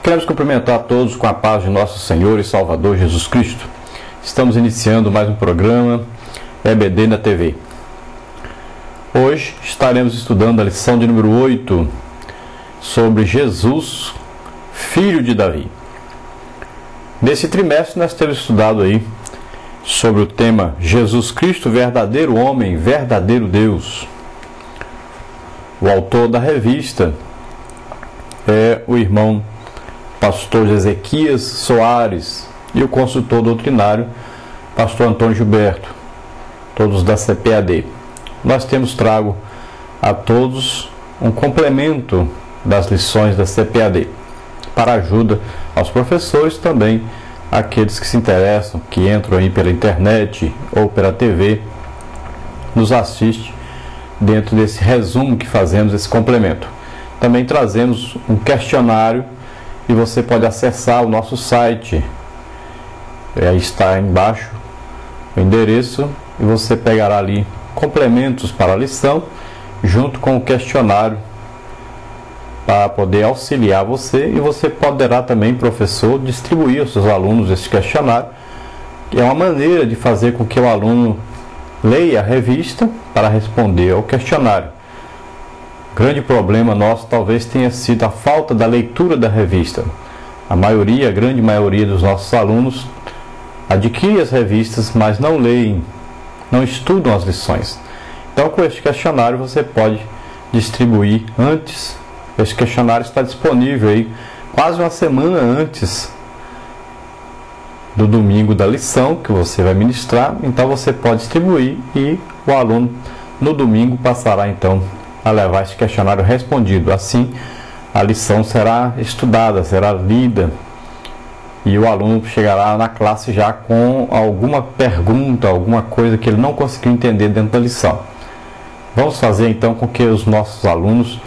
Queremos cumprimentar a todos com a paz de nosso Senhor e Salvador Jesus Cristo. Estamos iniciando mais um programa EBD na TV. Hoje estaremos estudando a lição de número 8 sobre Jesus, filho de Davi. Nesse trimestre nós temos estudado aí sobre o tema Jesus Cristo, verdadeiro homem, verdadeiro Deus. O autor da revista é o irmão pastor Ezequias Soares e o consultor doutrinário pastor Antônio Gilberto, todos da CPAD. Nós temos trago a todos um complemento das lições da CPAD para ajuda aos professores, também aqueles que se interessam, que entram aí pela internet ou pela TV, nos assiste dentro desse resumo que fazemos, esse complemento. Também trazemos um questionário e você pode acessar o nosso site. Aí está embaixo o endereço e você pegará ali complementos para a lição junto com o questionário para poder auxiliar você, e você poderá também, professor, distribuir aos seus alunos esse questionário, que é uma maneira de fazer com que o aluno leia a revista para responder ao questionário. O grande problema nosso talvez tenha sido a falta da leitura da revista. A grande maioria dos nossos alunos adquire as revistas, mas não leem, não estudam as lições. Então, com este questionário você pode distribuir antes. Este questionário está disponível aí quase uma semana antes do domingo da lição que você vai ministrar. Então você pode distribuir e o aluno no domingo passará então a levar este questionário respondido. Assim a lição será estudada, será lida e o aluno chegará na classe já com alguma pergunta, alguma coisa que ele não conseguiu entender dentro da lição. Vamos fazer então com que os nossos alunos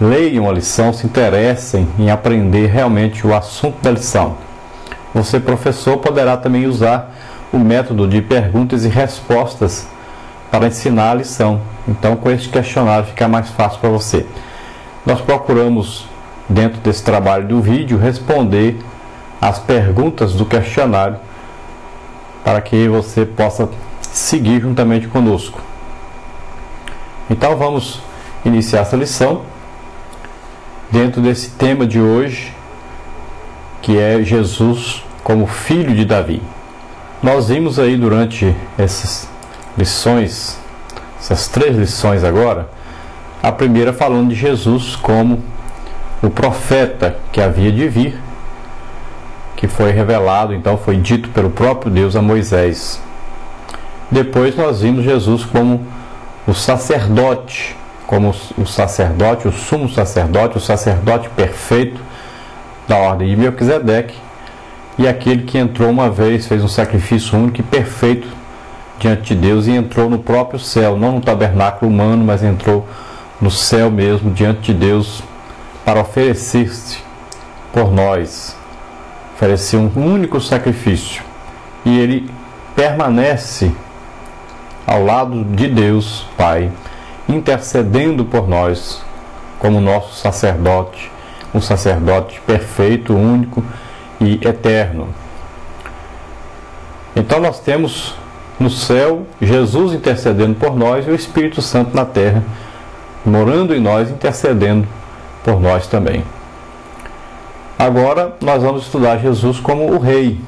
leiam a lição, se interessem em aprender realmente o assunto da lição. Você, professor, poderá também usar o método de perguntas e respostas para ensinar a lição. Então, com este questionário fica mais fácil para você. Nós procuramos, dentro desse trabalho do vídeo, responder as perguntas do questionário para que você possa seguir juntamente conosco. Então, vamos iniciar essa lição dentro desse tema de hoje, que é Jesus como filho de Davi. Nós vimos aí durante essas lições, essas 3 lições agora, a primeira falando de Jesus como o profeta que havia de vir, que foi revelado, então foi dito pelo próprio Deus a Moisés. Depois nós vimos Jesus como o sacerdote, o sumo sacerdote, o sacerdote perfeito da ordem de Melquisedeque, e aquele que entrou uma vez, fez um sacrifício único e perfeito diante de Deus e entrou no próprio céu, não no tabernáculo humano, mas entrou no céu mesmo, diante de Deus, para oferecer-se por nós, oferecer um único sacrifício, e ele permanece ao lado de Deus Pai, intercedendo por nós como nosso sacerdote, um sacerdote perfeito, único e eterno. Então nós temos no céu Jesus intercedendo por nós e o Espírito Santo na terra, morando em nós, intercedendo por nós também. Agora nós vamos estudar Jesus como o Rei,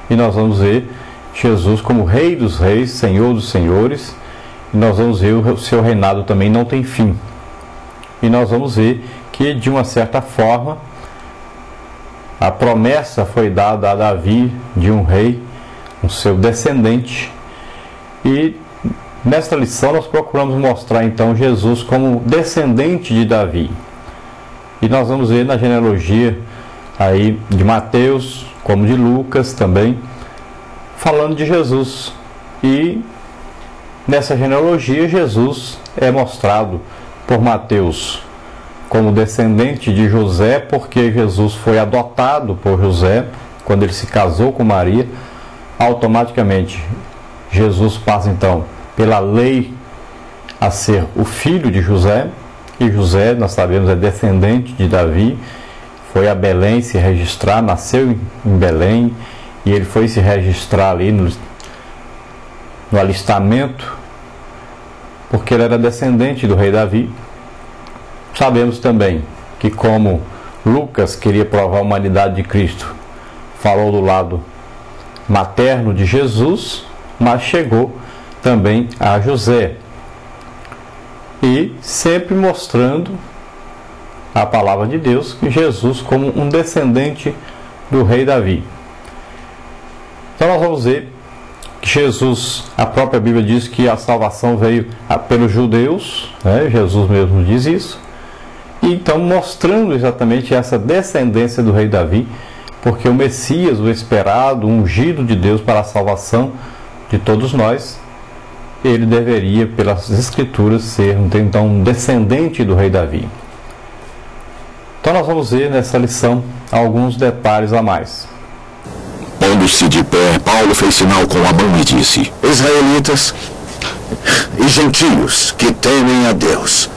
e nós vamos ver Jesus como Rei dos Reis, Senhor dos Senhores, e nós vamos ver o seu reinado também não tem fim. E nós vamos ver que, de uma certa forma, a promessa foi dada a Davi de um rei, um seu descendente. E nesta lição nós procuramos mostrar então Jesus como descendente de Davi. E nós vamos ver na genealogia aí de Mateus, como de Lucas também, falando de Jesus. E nessa genealogia, Jesus é mostrado por Mateus como descendente de José, porque Jesus foi adotado por José quando ele se casou com Maria. Automaticamente, Jesus passa então pela lei a ser o filho de José, e José, nós sabemos, é descendente de Davi, foi a Belém se registrar, nasceu em Belém, e ele foi se registrar ali no alistamento, porque ele era descendente do rei Davi. Sabemos também que, como Lucas queria provar a humanidade de Cristo, falou do lado materno de Jesus, mas chegou também a José, e sempre mostrando a palavra de Deus, que Jesus como um descendente do rei Davi. Então nós vamos ver que Jesus, a própria Bíblia diz que a salvação veio pelos judeus, né? Jesus mesmo diz isso, e então mostrando exatamente essa descendência do rei Davi, porque o Messias, o esperado, o ungido de Deus para a salvação de todos nós, ele deveria, pelas Escrituras, ser então um descendente do rei Davi. Então nós vamos ver nessa lição alguns detalhes a mais. Pondo-se de pé, Paulo fez sinal com a mão e disse: Israelitas e gentios que temem a Deus,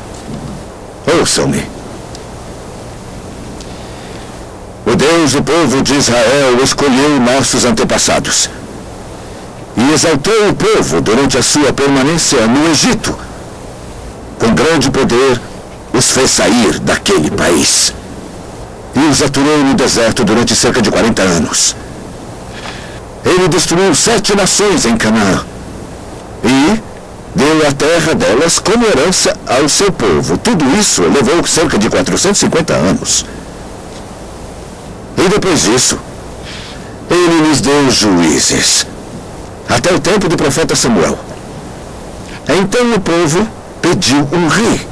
ouçam-me. O Deus e o povo de Israel escolheu nossos antepassados e exaltou o povo durante a sua permanência no Egito. Com grande poder, os fez sair daquele país e os aturou no deserto durante cerca de 40 anos. Ele destruiu 7 nações em Canaã e deu a terra delas como herança ao seu povo. Tudo isso levou cerca de 450 anos. E depois disso, ele lhes deu juízes, até o tempo do profeta Samuel. Então o povo pediu um rei.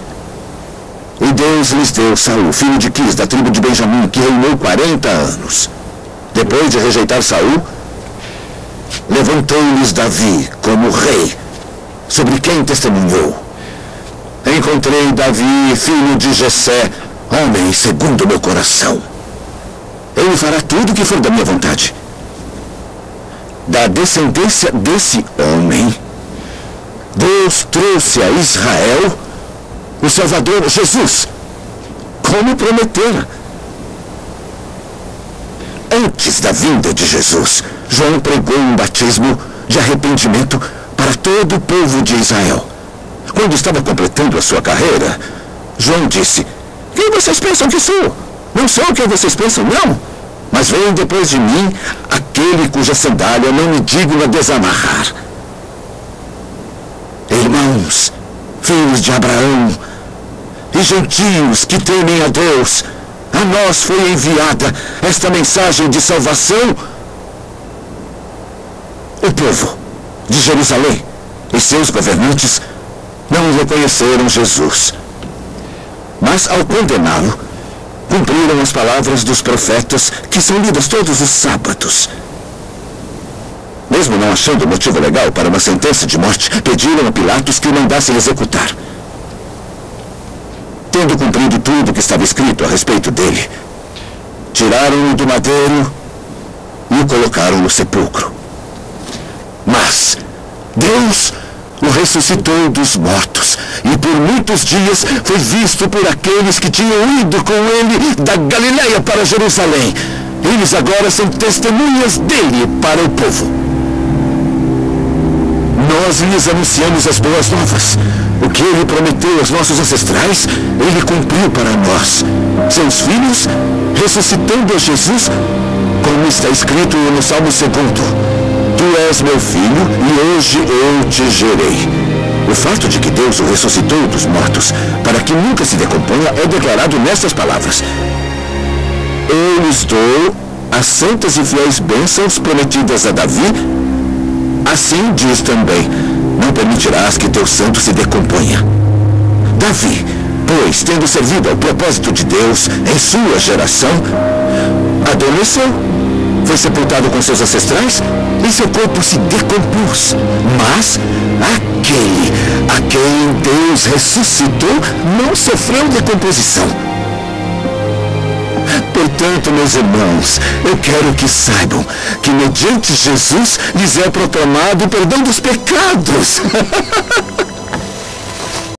E Deus lhes deu Saul, filho de Quis, da tribo de Benjamim, que reinou 40 anos. Depois de rejeitar Saul, levantou-lhes Davi como rei, sobre quem testemunhou: Encontrei Davi, filho de Jessé, homem segundo meu coração. Ele fará tudo o que for da minha vontade. Da descendência desse homem, Deus trouxe a Israel o Salvador Jesus, como prometera. Antes da vinda de Jesus, João pregou um batismo de arrependimento para todo o povo de Israel. Quando estava completando a sua carreira, João disse: Quem vocês pensam que sou? Não sou o que vocês pensam, não. Mas vem depois de mim aquele cuja sandália não me digna desamarrar. Irmãos, filhos de Abraão e gentios que temem a Deus, a nós foi enviada esta mensagem de salvação. O povo de Jerusalém e seus governantes não reconheceram Jesus, mas ao condená-lo, cumpriram as palavras dos profetas que são lidas todos os sábados. Mesmo não achando motivo legal para uma sentença de morte, pediram a Pilatos que o mandassem executar. Tendo cumprido tudo que estava escrito a respeito dele, tiraram-no do madeiro e o colocaram no sepulcro. Mas Deus o ressuscitou dos mortos, e por muitos dias foi visto por aqueles que tinham ido com ele da Galileia para Jerusalém. Eles agora são testemunhas dele para o povo. Nós lhes anunciamos as boas novas. O que ele prometeu aos nossos ancestrais, ele cumpriu para nós, seus filhos, ressuscitando a Jesus, como está escrito no Salmo 2. Tu és meu filho, e hoje eu te gerei. O fato de que Deus o ressuscitou dos mortos, para que nunca se decomponha, é declarado nestas palavras: Eu lhes dou as santas e fiéis bênçãos prometidas a Davi. Assim diz também: Não permitirás que teu santo se decomponha. Davi, pois, tendo servido ao propósito de Deus em sua geração, adormeceu, foi sepultado com seus ancestrais e seu corpo se decompôs. Mas aquele a quem Deus ressuscitou não sofreu decomposição. Portanto, meus irmãos, eu quero que saibam que mediante Jesus lhes é proclamado o perdão dos pecados.